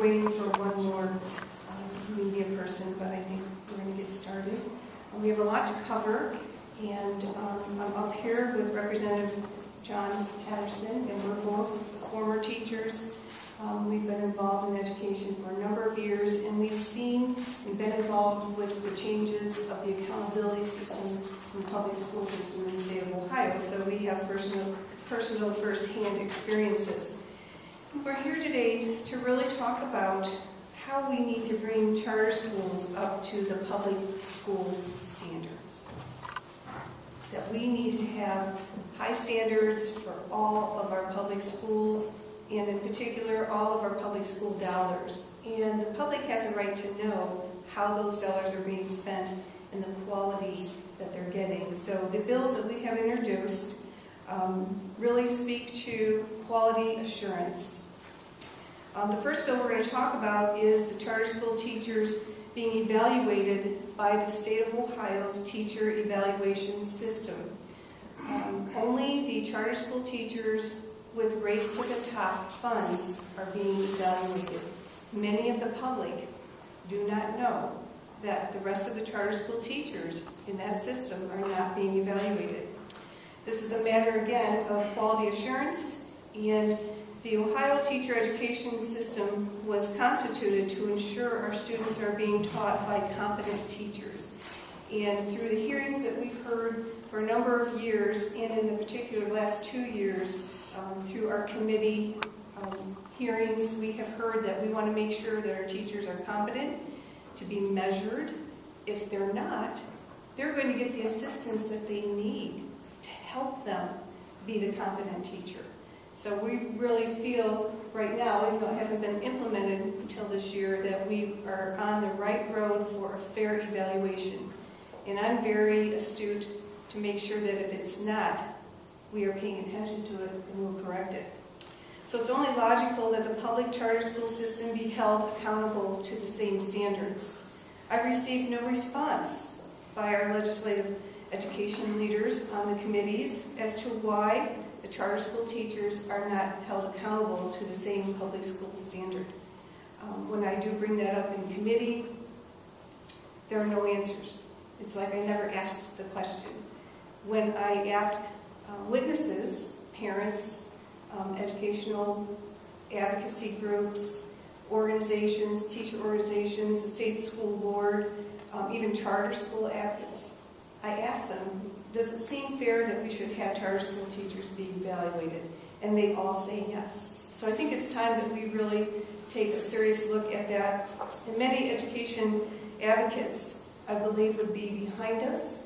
we're waiting for one more media person, but I think we're going to get started. We have a lot to cover, and I'm up here with Representative John Patterson, and we're both former teachers. We've been involved in education for a number of years, and we've seen and been involved with the changes of the accountability system in the public school system in the state of Ohio, so we have personal first-hand experiences. We're here today to really talk about how we need to bring charter schools up to the public school standards. That we need to have high standards for all of our public schools, and in particular, all of our public school dollars. And the public has a right to know how those dollars are being spent and the quality that they're getting. So the bills that we have introduced really speak to quality assurance. The first bill we're going to talk about is the charter school teachers being evaluated by the state of Ohio's teacher evaluation system. Only the charter school teachers with Race to the Top funds are being evaluated. Many of the public do not know that the rest of the charter school teachers in that system are not being evaluated. This is a matter, again, of quality assurance, and the Ohio teacher education system was constituted to ensure our students are being taught by competent teachers. And through the hearings that we've heard for a number of years, and in the particular last 2 years, through our committee hearings, we have heard that we want to make sure that our teachers are competent, to be measured. If they're not, they're going to get the assistance that they need to help them be the competent teacher. So we really feel right now, even though it hasn't been implemented until this year, that we are on the right road for a fair evaluation. And I'm very astute to make sure that if it's not, we are paying attention to it and we'll correct it. So it's only logical that the public charter school system be held accountable to the same standards. I've received no response by our legislative education leaders on the committees as to why the charter school teachers are not held accountable to the same public school standard. When I do bring that up in committee, there are no answers. It's like I never asked the question. When I ask witnesses, parents, educational advocacy groups, organizations, teacher organizations, the state school board, even charter school advocates, I ask them, does it seem fair that we should have charter school teachers be evaluated? And they all say yes. So I think it's time that we really take a serious look at that. And many education advocates, I believe, would be behind us.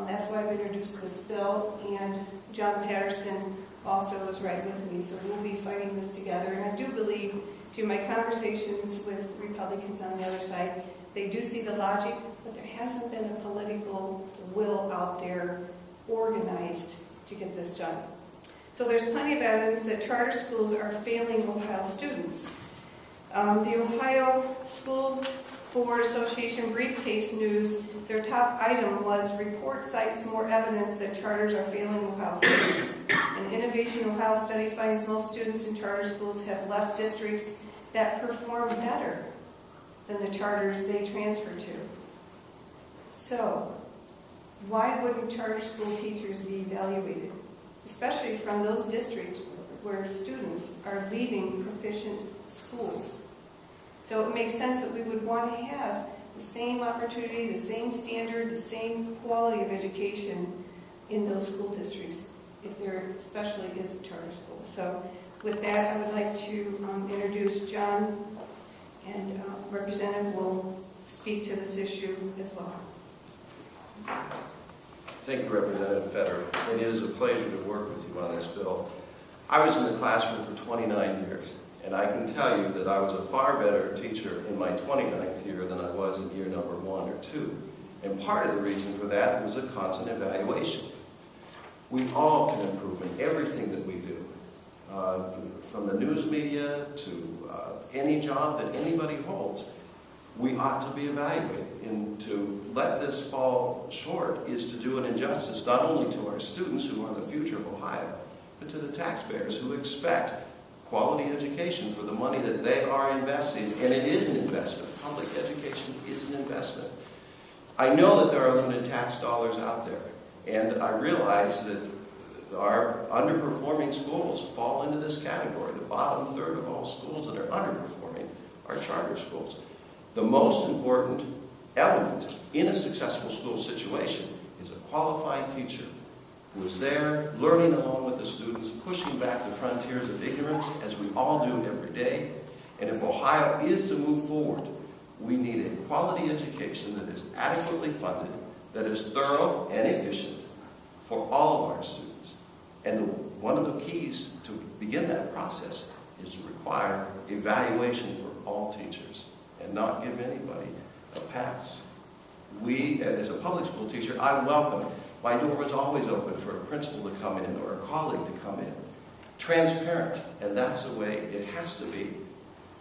That's why I've introduced this bill, and John Patterson also is right with me, so we'll be fighting this together. And I do believe, through my conversations with Republicans on the other side, they do see the logic, but there hasn't been a political will out there organized to get this done. So there's plenty of evidence that charter schools are failing Ohio students. The Ohio School Board Association briefcase news, their top item was report cites more evidence that charters are failing Ohio students. An Innovation Ohio study finds most students in charter schools have left districts that perform better than the charters they transfer to. So, why wouldn't charter school teachers be evaluated, especially from those districts where students are leaving proficient schools? So it makes sense that we would want to have the same opportunity, the same standard, the same quality of education in those school districts, if there especially is a charter school. So with that, I would like to introduce John, and Representative will speak to this issue as well. Thank you, Representative Fedor. It is a pleasure to work with you on this bill. I was in the classroom for 29 years, and I can tell you that I was a far better teacher in my 29th year than I was in year number 1 or 2. And part of the reason for that was a constant evaluation. We all can improve in everything that we do, from the news media to any job that anybody holds. We ought to be evaluated, and to let this fall short is to do an injustice not only to our students who are the future of Ohio, but to the taxpayers who expect quality education for the money that they are investing, and it is an investment. Public education is an investment. I know that there are limited tax dollars out there, and I realize that our underperforming schools fall into this category. The bottom third of all schools that are underperforming are charter schools. The most important element in a successful school situation is a qualified teacher who is there learning along with the students, pushing back the frontiers of ignorance, as we all do every day. And if Ohio is to move forward, we need a quality education that is adequately funded, that is thorough and efficient for all of our students. And one of the keys to begin that process is to require evaluation for all teachers and not give anybody a pass. We, as a public school teacher, I welcome it. My door was always open for a principal to come in or a colleague to come in. Transparent, and that's the way it has to be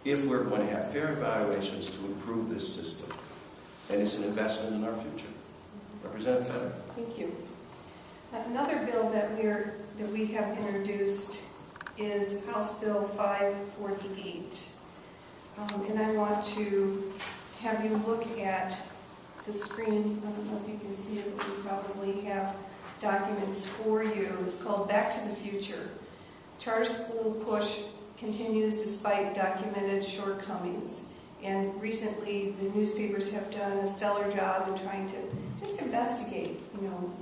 if we're going to have fair evaluations to improve this system. And it's an investment in our future. Representative Fedor. Thank you. Another bill that we have introduced is House Bill 548. And I want to have you look at the screen. I don't know if you can see it, but we probably have documents for you. It's called Back to the Future. Charter school push continues despite documented shortcomings. And recently, the newspapers have done a stellar job in trying to just investigate,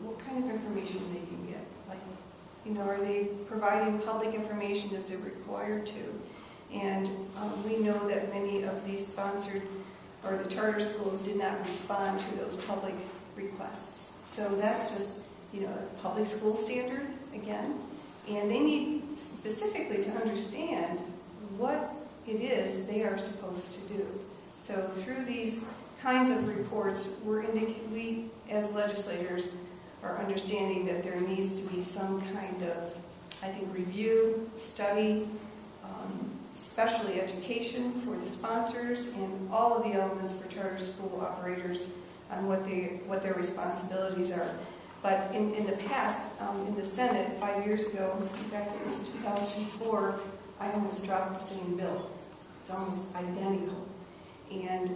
what kind of information they can get. Like, are they providing public information as they're required to? And we know that many of these sponsored or the charter schools did not respond to those public requests. So that's just, a public school standard, again. And they need specifically to understand what it is they are supposed to do. So through these kinds of reports, we as legislators are understanding that there needs to be some kind of, review, study, especially education for the sponsors and all of the elements for charter school operators on what their responsibilities are. But in the past, in the Senate 5 years ago, in fact it was 2004, I almost dropped the same bill. It's almost identical. And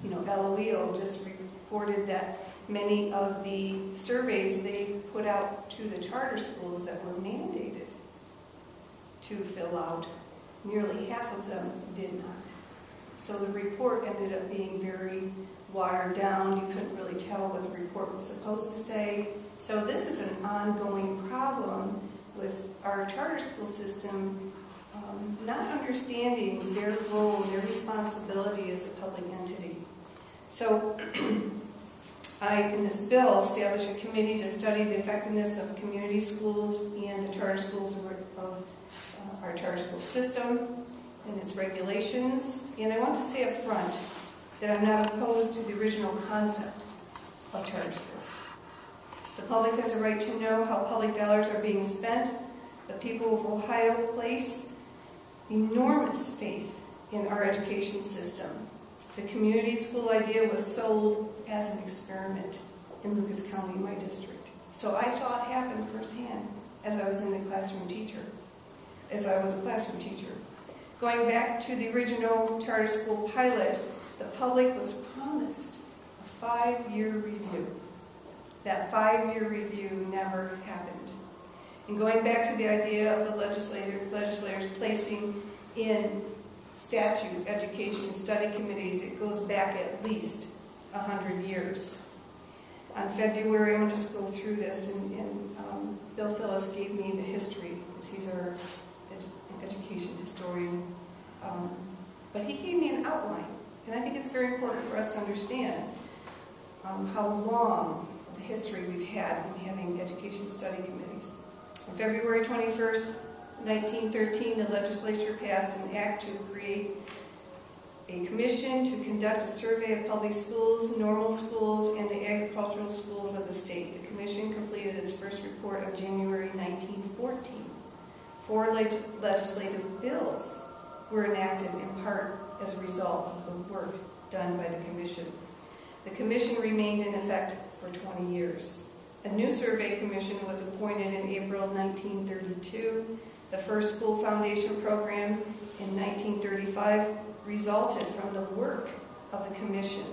LOEO just reported that many of the surveys they put out to the charter schools that were mandated to fill out, nearly half of them did not. So the report ended up being very watered down. You couldn't really tell what the report was supposed to say. So this is an ongoing problem with our charter school system not understanding their role, their responsibility as a public entity. So in this bill, established a committee to study the effectiveness of community schools and the charter schools of our charter school system and its regulations. And I want to say up front that I'm not opposed to the original concept of charter schools. The public has a right to know how public dollars are being spent. The people of Ohio place enormous faith in our education system. The community school idea was sold as an experiment in Lucas County, my district. So I saw it happen firsthand as I was a classroom teacher. Going back to the original charter school pilot, the public was promised a 5-year review. That 5-year review never happened. And going back to the idea of the legislators placing in statute education study committees, it goes back at least 100 years. On February, I'm going to just go through this, and Bill Phillips gave me the history, because he's our education historian. But he gave me an outline, and I think it's very important for us to understand how long the history we've had in having education study committees. On February 21st, 1913, the legislature passed an act to create a commission to conduct a survey of public schools, normal schools, and the agricultural schools of the state. The commission completed its first report in January 1914. 4 legislative bills were enacted in part as a result of the work done by the commission. The commission remained in effect for 20 years. A new survey commission was appointed in April 1932. The first school foundation program in 1935 resulted from the work of the commission.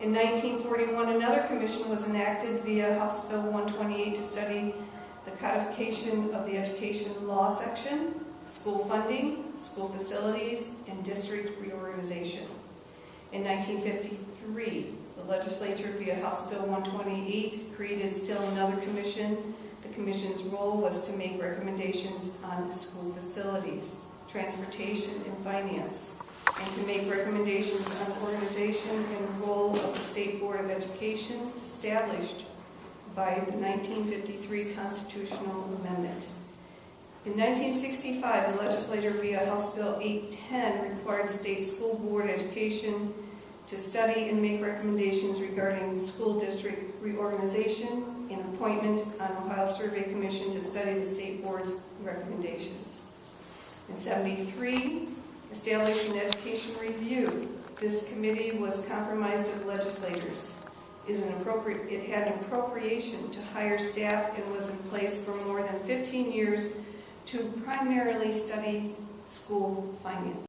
In 1941, another commission was enacted via House Bill 128 to study the codification of the education law section, school funding, school facilities, and district reorganization. In 1953, the legislature via House Bill 128 created still another commission. The commission's role was to make recommendations on school facilities, transportation, and finance, and to make recommendations on the organization and role of the State Board of Education established by the 1953 Constitutional Amendment. In 1965, the legislature via House Bill 810 required the State School Board of Education to study and make recommendations regarding school district reorganization and appointment on Ohio Survey Commission to study the State Board's recommendations. In 1973, established an education review. This committee was comprised of legislators. It had an appropriation to hire staff and was in place for more than 15 years to primarily study school finance.